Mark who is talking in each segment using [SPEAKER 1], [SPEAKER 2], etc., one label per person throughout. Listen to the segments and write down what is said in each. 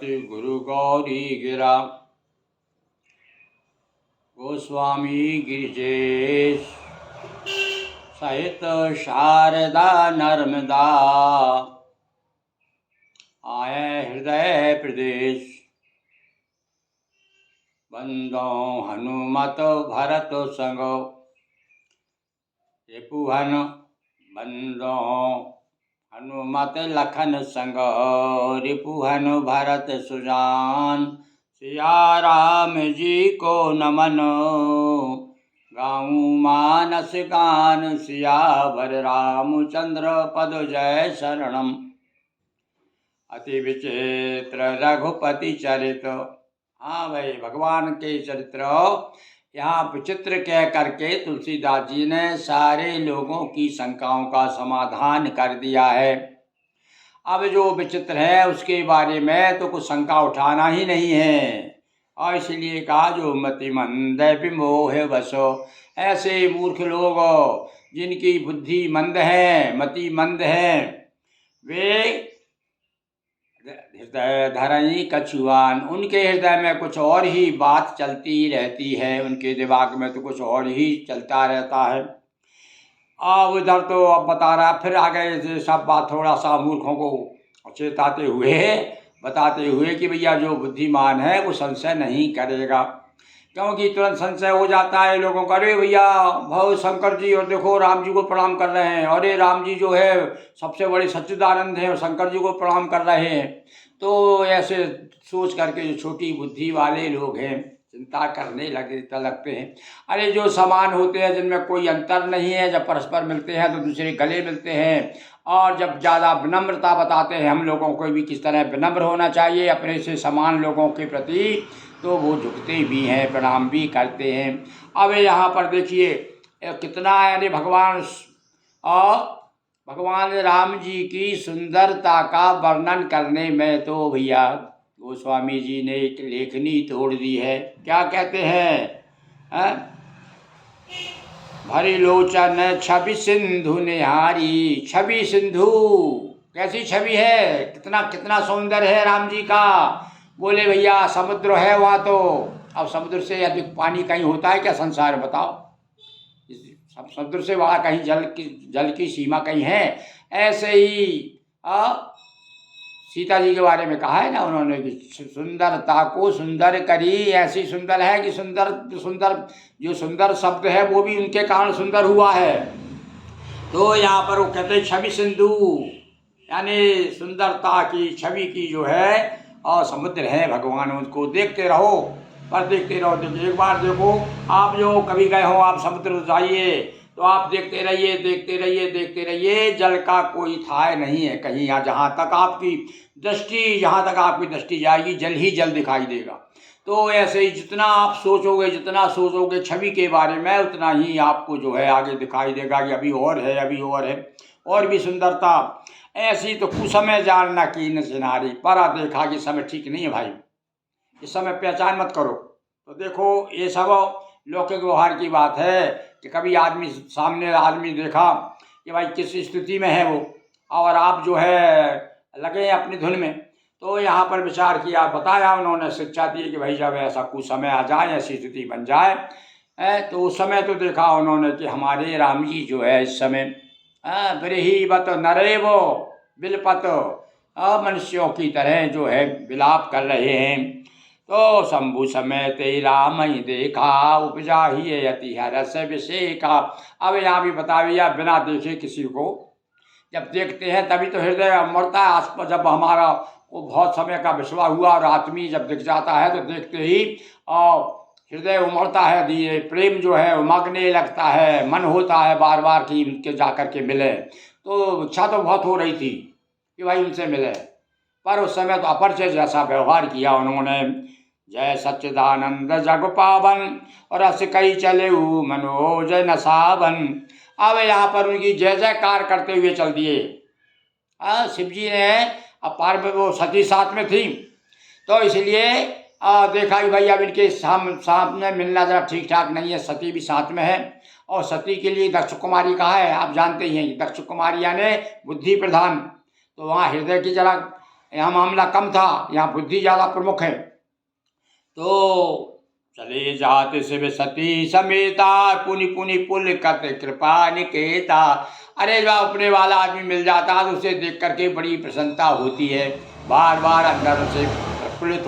[SPEAKER 1] सति गुरु गौरी गिरा गोस्वामी गिरिजेश सहित शारदा नर्मदा आए हृदय प्रदेश बंदो हनुमत भरत संगो रिपुहन बंदो हनुमत लखन संग रिपुहन भरत सुजान सिया राम जी को नमन गाऊं मानस गान सियावर रामचंद्र पद जय शरणम। अति विचित्र रघुपति चरित। हाँ भाई, भगवान के चरित्र यहाँ विचित्र कह करके तुलसीदास जी ने सारे लोगों की शंकाओं का समाधान कर दिया है। अब जो विचित्र है उसके बारे में तो कुछ शंका उठाना ही नहीं है, और इसलिए कहा जो मति मंद विमोह वसो। ऐसे मूर्ख लोग जिनकी बुद्धि मंद है, मति मंद है, वे हृदय धरई कछुआन, उनके हृदय में कुछ और ही बात चलती रहती है, उनके दिमाग में तो कुछ और ही चलता रहता है। अब इधर तो अब बता रहा, फिर आगे से सब बात थोड़ा सा मूर्खों को चेताते हुए बताते हुए कि भैया जो बुद्धिमान है वो संशय नहीं करेगा, क्योंकि तुरंत संशय हो जाता है लोगों का। अरे भैया भव शंकर जी, और देखो राम जी को प्रणाम कर रहे हैं, अरे राम जी जो है सबसे बड़े सच्चिदानंद हैं और शंकर जी को प्रणाम कर रहे हैं। तो ऐसे सोच करके जो छोटी बुद्धि वाले लोग हैं चिंता करने लगते हैं। अरे जो समान होते हैं, जिनमें कोई अंतर नहीं है, जब परस्पर मिलते हैं तो दूसरे गले मिलते हैं, और जब ज़्यादा विनम्रता बताते हैं हम लोगों को भी किस तरह विनम्र होना चाहिए अपने से समान लोगों के प्रति, तो वो झुकते भी हैं, प्रणाम भी करते हैं। अब यहाँ पर देखिए कितना, यानी भगवान राम जी की सुंदरता का वर्णन करने में तो भैया गोस्वामी जी ने एक लेखनी तोड़ दी है। क्या कहते हैं? भरी लोचन छवि सिंधु निहारी। छवि सिंधु, कैसी छवि है, कितना कितना सौंदर्य है राम जी का। बोले भैया समुद्र है वहाँ, तो अब समुद्र से अधिक पानी कहीं होता है क्या संसार, बताओ। समुद्र से वहाँ कहीं जल की सीमा कहीं है। ऐसे ही सीता जी के बारे में कहा है ना उन्होंने कि सुंदरता को सुंदर करी, ऐसी सुंदर है कि जो सुंदर शब्द है वो भी उनके कारण सुंदर हुआ है। तो यहाँ पर वो कहते हैं छवि सिंधु, यानी सुंदरता की छवि की जो है और समुद्र है भगवान, उनको देखते रहो, पर देखते रहो। देखिए एक बार देखो, आप जो कभी गए हो, आप समुद्र जाइए तो आप देखते रहिए देखते रहिए देखते रहिए, जल का कोई थाह नहीं है कहीं। यहाँ जहाँ तक आपकी दृष्टि जाएगी जल ही जल दिखाई देगा। तो ऐसे ही जितना सोचोगे छवि के बारे में, उतना ही आपको जो है आगे दिखाई देगा कि अभी और है और भी सुंदरता। ऐसी तो कुसमय जानना कीन सिनारी, पर देखा कि समय ठीक नहीं है भाई, इस समय पहचान मत करो। तो देखो ये सब लौकिक व्यवहार की बात है कि कभी सामने आदमी देखा कि भाई किस स्थिति में है वो, और आप जो है लगे अपनी धुन में। तो यहाँ पर विचार किया, बताया उन्होंने, शिक्षा दी कि भाई जब ऐसा कुछ समय आ जाए, ऐसी स्थिति बन जाए, तो उस समय तो देखा उन्होंने कि हमारे राम जी जो है इस समय ब्रीहिवत नरेवो बिलपत, मनुष्यों की तरह जो है विलाप कर रहे हैं। तो शंभु समय ते राम ही देखा, उपजा ही अति हरस विषेका। अब यहाँ भी बता दिया, बिना देखे किसी को जब देखते हैं तभी तो हृदय उमड़ता है। आसपास जब हमारा वो बहुत समय का विश्वास हुआ और आदमी जब दिख जाता है तो देखते ही हृदय उमड़ता है, दिए प्रेम जो है उमगने लगता है, मन होता है बार बार कि उनके जाकर के मिले। तो इच्छा तो बहुत हो रही थी कि भाई उनसे मिले, पर उस समय तो अपरिचय जैसा व्यवहार किया उन्होंने। जय सच्चिदानंद जग पावन और रस कई चले मनोज नसावन। अब यहाँ पर उनकी जय जयकार करते हुए चल दिए। शिव जी ने, अब पार्वती वो सती साथ में थी, तो इसलिए देखा कि भाई अब इनके सामने मिलना जरा ठीक ठाक नहीं है। सती भी साथ में है, और सती के लिए दक्ष कुमारी कहा है, आप जानते ही हैं। दक्ष कुमारी यानी बुद्धि प्रधान, तो वहाँ हृदय की जरा यहाँ मामला कम था, यहाँ बुद्धि ज़्यादा प्रमुख है। तो चले जाते शिव सती समेता, पुनि पुनि पुल कत कृपा निकेता। अरे जब अपने वाला आदमी मिल जाता है तो उसे देख करके बड़ी प्रसन्नता होती है, बार बार अंदर से प्रफुल्लित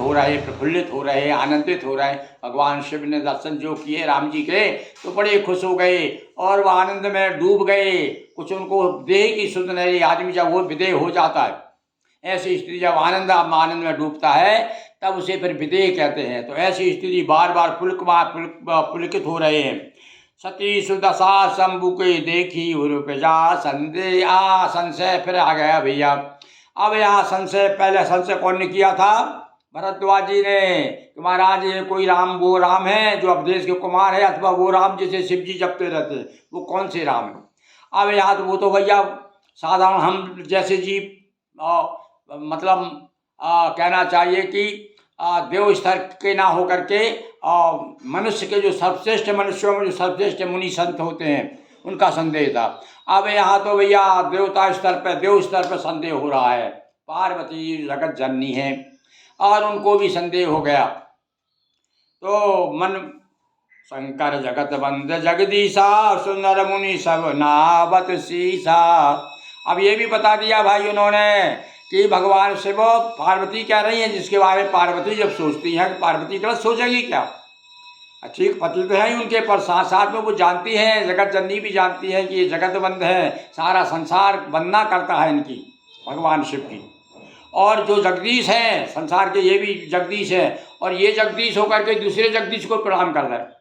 [SPEAKER 1] हो रहे, आनंदित हो रहे। भगवान शिव ने दर्शन जो किए राम जी के तो बड़े खुश हो गए और वह आनंद में डूब गए। कुछ उनको देह की सुध नहीं, आदमी जब वो विदेह हो जाता है, ऐसी स्थिति जब आनंद में डूबता है तब उसे फिर विदेह कहते हैं। तो ऐसी स्थिति बार बार पुलकित हो रहे हैं। सती सुदशा शंभु के देखी उरुपजा संशय फिर आ गया भैया। अब यहाँ संशय, पहले संशय कौन ने किया था? भरद्वाज जी ने, कि महाराज ये कोई राम वो राम है जो अवधेश के कुमार है, अथवा वो राम जिसे शिव जी जपते रहते हैं, वो कौन से राम है? अब यहाँ तो वो तो भैया साधारण हम जैसे जीव, मतलब कहना चाहिए कि देव स्तर के ना होकर के मनुष्य के जो सर्वश्रेष्ठ मनुष्यों में जो सर्वश्रेष्ठ मुनि संत होते हैं उनका संदेह था। अब यहाँ तो भैया देवता स्तर पर, देव स्तर पर संदेह हो रहा है। पार्वती जगत जननी है और उनको भी संदेह हो गया। तो मन शंकर जगत बंद जगदीशा, सुंदर मुनि सब नावत सीसा। अब ये भी बता दिया भाई उन्होंने कि भगवान शिव पार्वती कह रही हैं, जिसके बारे में पार्वती जब सोचती हैं कि पार्वती गलत सोचेगी क्या? ठीक पति तो है ही उनके, पर साथ साथ में वो जानती हैं, जगत जननी भी जानती है कि ये जगत बंद है, सारा संसार वंदना करता है इनकी, भगवान शिव की। और जो जगदीश हैं संसार के, ये भी जगदीश हैं, और ये जगदीश होकर के दूसरे जगदीश को प्रणाम कर रहे हैं।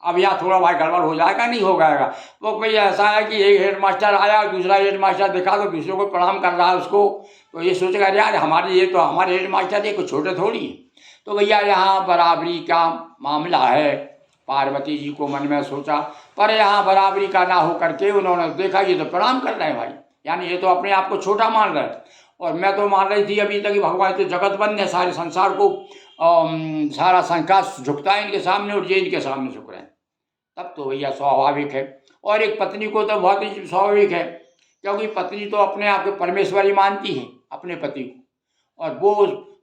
[SPEAKER 1] अब यहाँ थोड़ा भाई गड़बड़ हो जाएगा, नहीं हो जाएगा। वो कोई ऐसा है कि एक हेड मास्टर आया, दूसरा हेड मास्टर देखा तो दूसरे को प्रणाम कर रहा है उसको, तो ये सोचेगा यार हमारे ये तो हमारे हेड मास्टर ये कुछ छोटे थोड़ी है। तो भैया यहाँ बराबरी का मामला है। पार्वती जी को मन में सोचा, पर यहाँ बराबरी का ना हो करके उन्होंने देखा ये तो प्रणाम कर रहे हैं भाई, यानी ये तो अपने आप को छोटा मान रहे हैं। और मैं तो मान रही थी अभी तक कि भगवान तो जगत बंद है, सारे संसार को सारा संसार झुकता है इनके सामने और ये इनके सामने झुक रहे हैं। तब तो भैया स्वाभाविक है। और एक पत्नी को तो बहुत ही स्वाभाविक है, क्योंकि पत्नी तो अपने आप को परमेश्वरी मानती है अपने पति को, और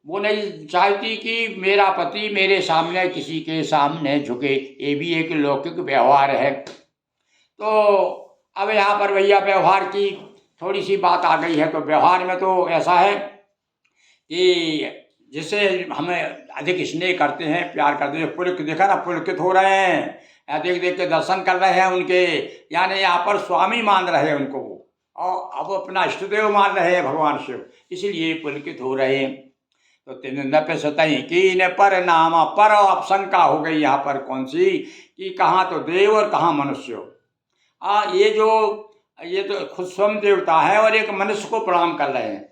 [SPEAKER 1] वो नहीं चाहती कि मेरा पति मेरे सामने किसी के सामने झुके। ये भी एक लौकिक व्यवहार है। तो अब यहाँ पर भैया व्यवहार की थोड़ी सी बात आ गई है। तो व्यवहार में तो ऐसा है कि जिससे हमें अधिक स्नेह करते हैं, प्यार करते हैं, पुलकित देखा ना, पुलकित हो रहे हैं, देख देख के दर्शन कर रहे हैं उनके, यानी यहाँ पर स्वामी मान रहे हैं उनको वो, और अब अपना इष्टदेव मान रहे हैं भगवान शिव, इसीलिए पुलकित हो रहे हैं। तो तीन पे सतही की न पर नामा, पर अब शंका हो गई यहाँ पर कौन सी, कि कहाँ तो देव और कहाँ मनुष्य हो। ये तो खुद स्वयं देवता है और एक मनुष्य को प्रणाम कर रहे हैं।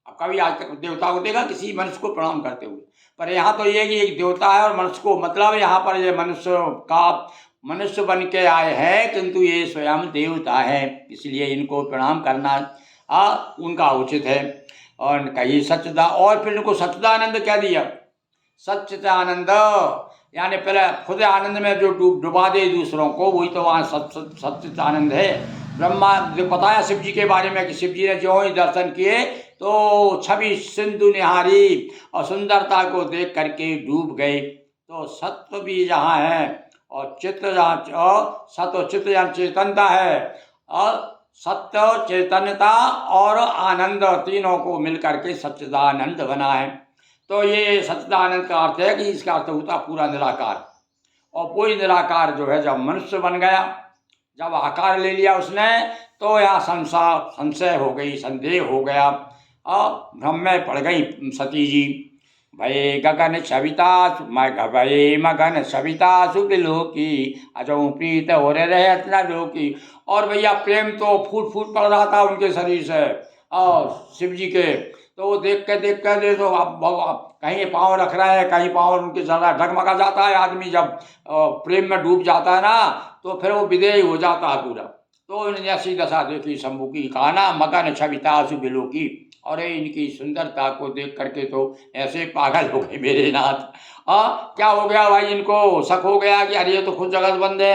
[SPEAKER 1] अब कभी आज तक देवता को देखा किसी मनुष्य को प्रणाम करते हुए? पर यहाँ तो ये कि एक देवता है और मनुष्य को, मतलब यहाँ पर ये मनुष्य बन के आए हैं, किंतु ये स्वयं देवता है, इसलिए इनको प्रणाम करना उनका उचित है। और कहीं सच्चिदा, और फिर इनको सच्चिदानंद कह दिया। सच्चिदानंद यानी पहले खुद आनंद में जो डुबा दे दूसरों को, वही तो वहाँ सच्चिदानंद है। ब्रह्मा जो बताया शिव जी के बारे में कि शिव जी ने जो ही दर्शन किए तो छवि सिंधु निहारी, और सुंदरता को देख करके डूब गए। तो सत्व भी जहाँ है और चित्त जहाँ, सत्व चित्त जहाँ चेतनता है, और सत्य चैतन्यता और आनंद तीनों को मिलकर के सच्चिदानंद बना है। तो ये सच्चिदानंद का अर्थ है कि इसका अर्थ होता पूरा निराकार। और वही निराकार जो है जब मनुष्य बन गया, जब आकार ले लिया उसने, तो यहाँ संशय हो गई, संदेह हो गया, और भ्रम में पड़ गई सती जी। भये गगन सविता भये मगन सविता सुबिलोकी, अजो प्रीत हो रहे इतना लोकी। और भैया प्रेम तो फूट फूट पड़ रहा था उनके शरीर से और शिव जी के। तो वो देख के तो अब कहीं पाँव रख रहा है, कहीं पाँव उनके ज़रा डगमगा जाता है। आदमी जब प्रेम में डूब जाता है ना, तो फिर वो विदेही हो जाता है पूरा। तो ऐसी दशा देखी शंभू की, कहा ना मगन सविता सुबिलोकी। और इनकी सुंदरता को देख करके तो ऐसे पागल हो गए मेरे नाथ। क्या हो गया भाई, इनको शक हो गया कि अरे ये तो खुद जगत बंद है,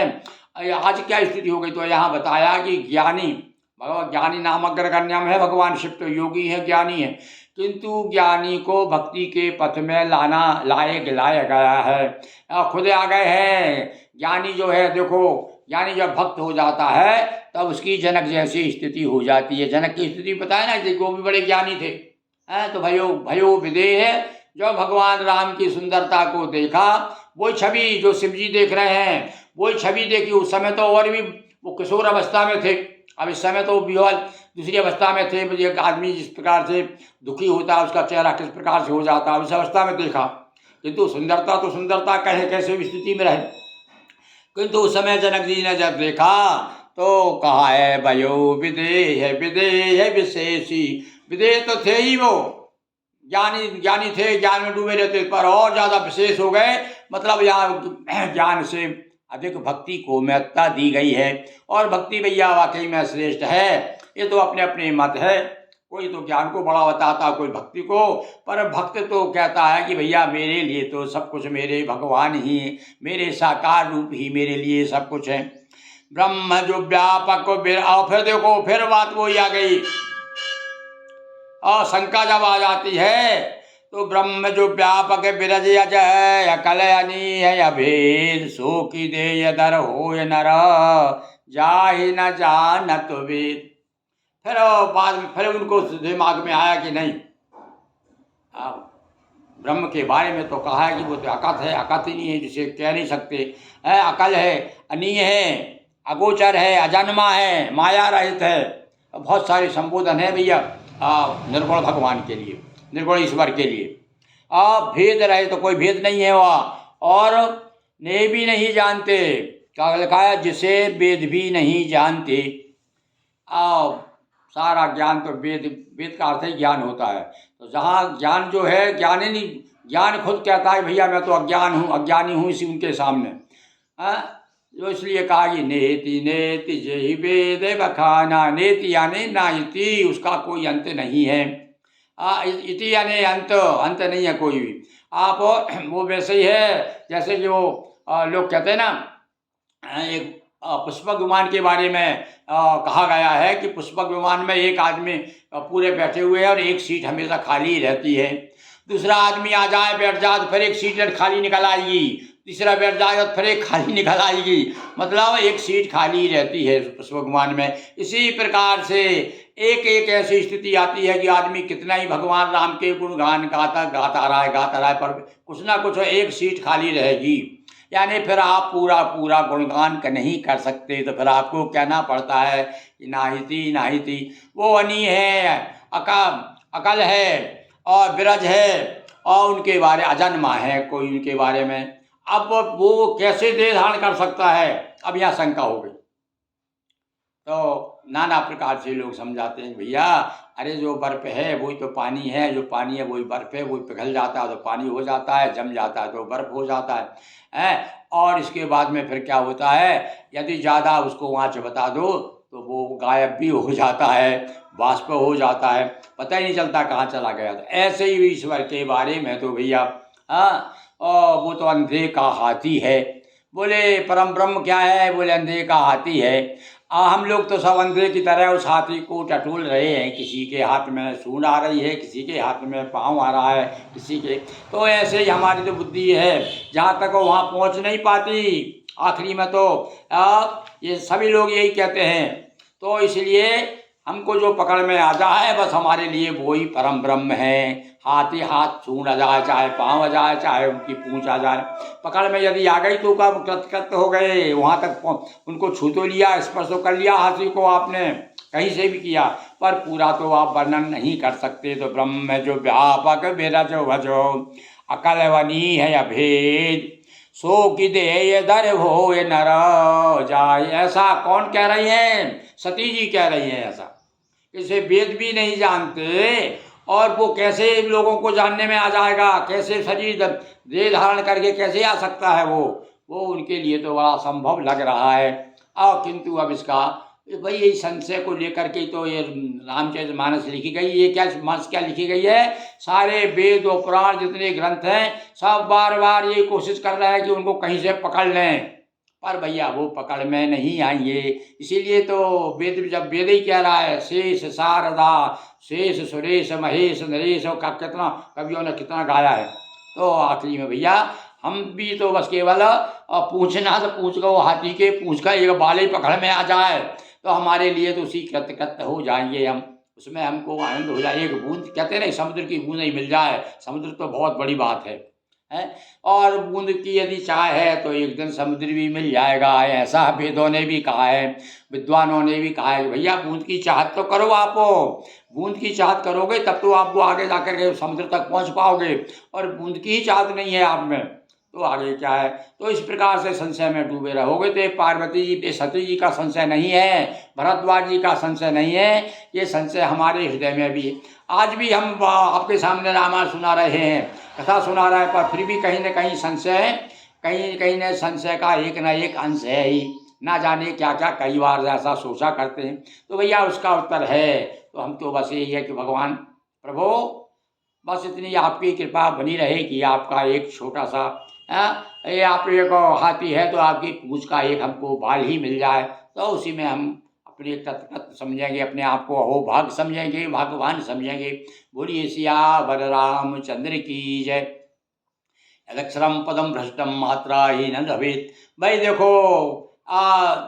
[SPEAKER 1] आज क्या स्थिति हो गई। तो यहाँ बताया कि ज्ञानी भगवान ज्ञानी नाम अग्रगण्यम है, भगवान शिव तो योगी है, ज्ञानी है, किंतु ज्ञानी को भक्ति के पथ में लाया गया है। खुद आ गए हैं ज्ञानी जो है। देखो ज्ञानी जब भक्त हो जाता है तब उसकी जनक जैसी स्थिति हो जाती है। जनक की स्थिति पता है ना, वो भी बड़े ज्ञानी थे। तो भयो विदेह है, जो भगवान राम की सुंदरता को देखा, वही छवि जो शिव जी देख रहे हैं, वही छवि देखी। उस समय तो और भी वो किशोर अवस्था में थे, अब इस समय तो विह्वल दूसरी अवस्था में थे। एक आदमी जिस प्रकार से दुखी होता है, उसका चेहरा किस प्रकार से हो जाता है, उस अवस्था में देखा। किंतु सुंदरता तो सुंदरता कहे कैसे भी स्थिति में रहे, किंतु उस समय जनक जी ने जब देखा तो कहा है भयो विदेह विशेषी। विदेह तो थे ही वो, ज्ञानी थे, ज्ञान में डूबे रहते, पर और ज्यादा विशेष हो गए। मतलब यहाँ ज्ञान से अधिक भक्ति को महत्ता दी गई है, और भक्ति भैया वाकई में श्रेष्ठ है। ये तो अपने अपने मत है, कोई तो ज्ञान को बड़ा बताता, कोई भक्ति को, पर भक्त तो कहता है कि भैया मेरे लिए तो सब कुछ मेरे भगवान ही, मेरे साकार रूप ही मेरे लिए सब कुछ है। ब्रह्म जो व्यापक, और फिर देखो फिर बात वही आ गई, और शंका जब आ जाती है तो ब्रह्म जो व्यापक बिरज यज है, अकल अनी है अभेद, सो की दे दर हो नर, जाहि न जानत वेद। फिर बाद में फिर उनको दिमाग में आया कि नहीं, ब्रह्म के बारे में तो कहा है कि वो तो अकथ है, अकथ ही नहीं है, जिसे कह नहीं सकते है, अकल है, अनीय है, अगोचर है, अजन्मा है, माया रहित है। बहुत सारे संबोधन है भैया निर्गुण भगवान के लिए, निर्गुण ईश्वर के लिए। भेद रहे तो कोई भेद नहीं है वह, और ने भी नहीं जानते, क्या लिखा है, जिसे वेद भी नहीं जानते। सारा ज्ञान तो वेद का अर्थ ही ज्ञान होता है। तो जहाँ ज्ञान जो है, ज्ञान ही नहीं, ज्ञान खुद कहता है भैया मैं तो अज्ञान हूँ, अज्ञानी हूँ इसी उनके सामने। जो इसलिए कहा कि नेति नेति जय वेद बखाना, नेति यानी नाइति, उसका कोई अंत नहीं है। इति यानी अंत नहीं है कोई भी। आप वो वैसे ही है जैसे जो लोग कहते हैं ना, एक पुष्पक विमान के बारे में कहा गया है कि पुष्पक विमान में एक आदमी पूरे बैठे हुए हैं और एक सीट हमेशा खाली रहती है। दूसरा आदमी आ जाए बैठ जाए तो फिर एक सीट खाली निकल आएगी, तीसरा बैठ जाएगा तो फिर एक खाली निकल आएगी, मतलब एक सीट खाली रहती है पुष्पक विमान में। इसी प्रकार से एक एक ऐसी स्थिति आती है कि आदमी कितना ही भगवान राम के गुणगान गाता रहा है, पर कुछ ना कुछ एक सीट खाली रहेगी। यानी फिर आप पूरा गुणगान नहीं कर सकते, तो फिर आपको कहना पड़ता है कि नाहिती वो अनी है, अकल है और विरज है, और उनके बारे अजन्मा है कोई उनके बारे में। अब वो कैसे देह धारण कर सकता है, अब यहाँ शंका हो गई। तो नाना प्रकार से लोग समझाते हैं भैया अरे जो बर्फ है वही तो पानी है, जो पानी है वही बर्फ है, वही पिघल जाता है तो पानी हो जाता है, जम जाता है तो बर्फ हो जाता है। और इसके बाद में फिर क्या होता है, यदि ज़्यादा उसको आँच बता दो तो वो गायब भी हो जाता है, वाष्प हो जाता है, पता ही नहीं चलता कहाँ चला गया। तो ऐसे ही ईश्वर के बारे में तो भैया वो तो अंधे का हाथी है। बोले परम ब्रह्म क्या है, बोले अंधे का हाथी है। हम लोग तो सब अंधे की तरह उस हाथी को टटोल रहे हैं, किसी के हाथ में सूंड आ रही है, किसी के हाथ में पाँव आ रहा है, किसी के। तो ऐसे ही हमारी जो बुद्धि है जहाँ तक वो वहाँ पहुँच नहीं पाती, आखिरी में तो ये सभी लोग यही कहते हैं। तो इसलिए हमको जो पकड़ में आ जाए बस हमारे लिए वो ही परम ब्रह्म है। हाथी हाथ सूंड आ जाए, चाहे पाँव आ जाए, चाहे उनकी पूँछ आ जाए, पकड़ में यदि आ गई तो कब कृत हो गए, वहाँ तक उनको छू तो लिया, स्पर्श तो कर लिया हाथी को आपने, कहीं से भी किया, पर पूरा तो आप वर्णन नहीं कर सकते। तो ब्रह्म जो व्यापक विरजो भजो, अकल वनी है अभेद, सो कि दे दर हो ये नर जाए। ऐसा कौन कह रही हैं, सती जी कह रही हैं ऐसा। इसे वेद भी नहीं जानते और वो कैसे लोगों को जानने में आ जाएगा, कैसे शरीर देह धारण करके कैसे आ सकता है वो उनके लिए तो बड़ा संभव लग रहा है। और किंतु अब इसका भाई यही संशय को लेकर के तो ये रामचरितमानस लिखी गई। ये क्या लिखी गई है, सारे वेद और पुराण जितने ग्रंथ हैं सब बार बार ये कोशिश कर रहे हैं कि उनको कहीं से पकड़ लें, पर भैया वो पकड़ में नहीं आएंगे। इसीलिए तो वेद, जब वेद ही कह रहा है शेष शारदा शेष सुरेश महेश नरेश का कितना कवियों ने कितना गाया है। तो आखिरी में भैया हम भी तो बस केवल पूछना तो पूछ गो हाथी के पूछ का एक बाले पकड़ में आ जाए तो हमारे लिए तो उसी कृतकृत्य हो जाएंगे हम, उसमें हमको आनंद हो जाए। एक बूंद कहते हैं ना, समुद्र की बूंद ही मिल जाए, समुद्र तो बहुत बड़ी बात है। और बूंद की यदि चाह है तो एक दिन समुद्र भी मिल जाएगा, ऐसा वेदों ने भी कहा है, विद्वानों ने भी कहा है कि भैया बूंद की चाहत तो करो। आप बूंद की चाहत करोगे तब तो आपको आगे जाकर के समुद्र तक पहुंच पाओगे, और बूंद की ही चाहत नहीं है आप में तो आगे क्या है। तो इस प्रकार से संशय में डूबे रहोगे तो पार्वती जी पे सती जी का संशय नहीं है, भरद्वाज जी का संशय नहीं है, ये संशय हमारे हृदय में भी है। आज भी हम आपके सामने रामायण सुना रहे हैं, कथा सुना रहे हैं, पर फिर भी कहीं न कहीं संशय, कहीं कहीं न संशय का एक न एक अंश है ही, ना जाने क्या क्या कई बार ऐसा सोचा करते हैं। तो भैया उसका उत्तर है, तो हम तो बस यही है कि भगवान प्रभु बस इतनी आपकी कृपा बनी रहे कि आपका एक छोटा सा ये आप एक हाथी है तो आपकी पूंछ का एक हमको बाल ही मिल जाए तो उसी में हम अपने तत्व समझेंगे, अपने आप को अहोभाग समझेंगे, भगवान समझेंगे। बोलिए सियावर रामचंद्र की जय। यदक्षरम पदम भ्रष्टम मात्रा ही न भवेत। भाई देखो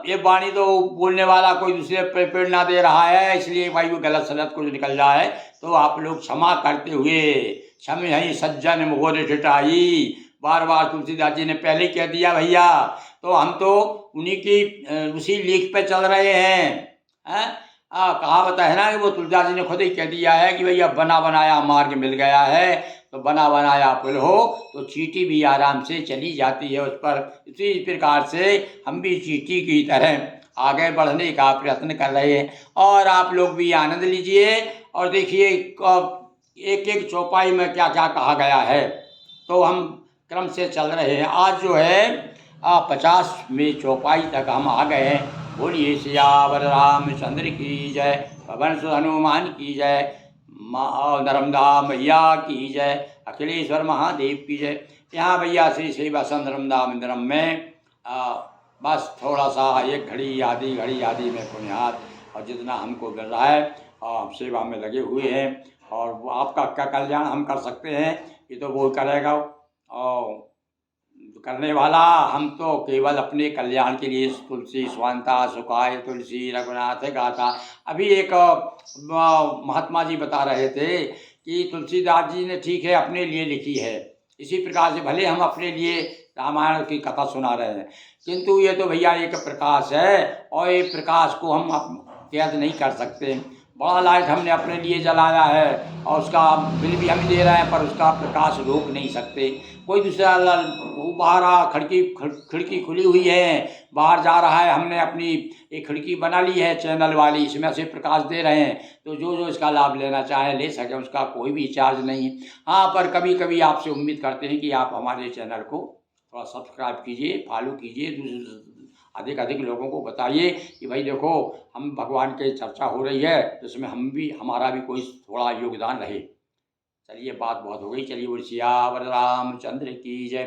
[SPEAKER 1] ये वाणी तो बोलने वाला कोई दूसरे पे प्रेरणा दे रहा है, इसलिए भाई वो गलत सलत कुछ निकल जाए तो आप लोग क्षमा करते हुए, क्षम ही सज्जन मोर ठिठाई। बार बार तुलसीदास जी ने पहले कह दिया भैया, तो हम तो उन्हीं की उसी लेख पे चल रहे हैं। कहावत है ना कि वो तुलसीदास जी ने खुद ही कह दिया है कि भैया बना बनाया मार्ग मिल गया है, तो बना बनाया पुल हो तो चींटी भी आराम से चली जाती है उस पर। इसी प्रकार से हम भी चींटी की तरह आगे बढ़ने का प्रयत्न कर रहे हैं, और आप लोग भी आनंद लीजिए और देखिए एक एक चौपाई में क्या क्या कहा गया है। तो हम क्रम से चल रहे हैं, आज जो है 50वीं चौपाई तक हम आ गए हैं। बोलिए सियावर रामचंद्र की जय, पवन सुत हनुमान की जय, नर्मदा मैया की जय, अखिलेश्वर महादेव की जय। यहाँ भैया श्री श्री बसंत नर्मदा मंदिरम में बस थोड़ा सा एक घड़ी आधी में पुण्यात और जितना हमको मिल रहा है सेवा में लगे हुए हैं, और आपका क्या कल्याण हम कर सकते हैं ये तो वो करेगा, और करने वाला हम तो केवल अपने कल्याण के लिए तुलसी स्वांता सुखाय तुलसी रघुनाथ गाथा। अभी एक महात्मा जी बता रहे थे कि तुलसीदास जी ने ठीक है अपने लिए लिखी है, इसी प्रकार से भले हम अपने लिए रामायण की कथा सुना रहे हैं, किंतु ये तो भैया एक प्रकाश है और ये प्रकाश को हम कैद नहीं कर सकते। बड़ा लाइट हमने अपने लिए जलाया है और उसका बिल भी हम दे रहे हैं, पर उसका प्रकाश रोक नहीं सकते। कोई दूसरा बाहर खिड़की खुली हुई है, बाहर जा रहा है, हमने अपनी एक खिड़की बना ली है चैनल वाली, इसमें से प्रकाश दे रहे हैं, तो जो जो इसका लाभ लेना चाहे ले सके, उसका कोई भी चार्ज नहीं है। हाँ, पर कभी कभी आपसे उम्मीद करते हैं कि आप हमारे चैनल को थोड़ा सब्सक्राइब कीजिए, फॉलो कीजिए, अधिक अधिक लोगों को बताइए कि भाई देखो हम भगवान की चर्चा हो रही है तो इसमें हमारा भी कोई थोड़ा योगदान रहे। चलिए बात बहुत हो गई, चलिए बोलिए सियावर रामचंद्र की जय।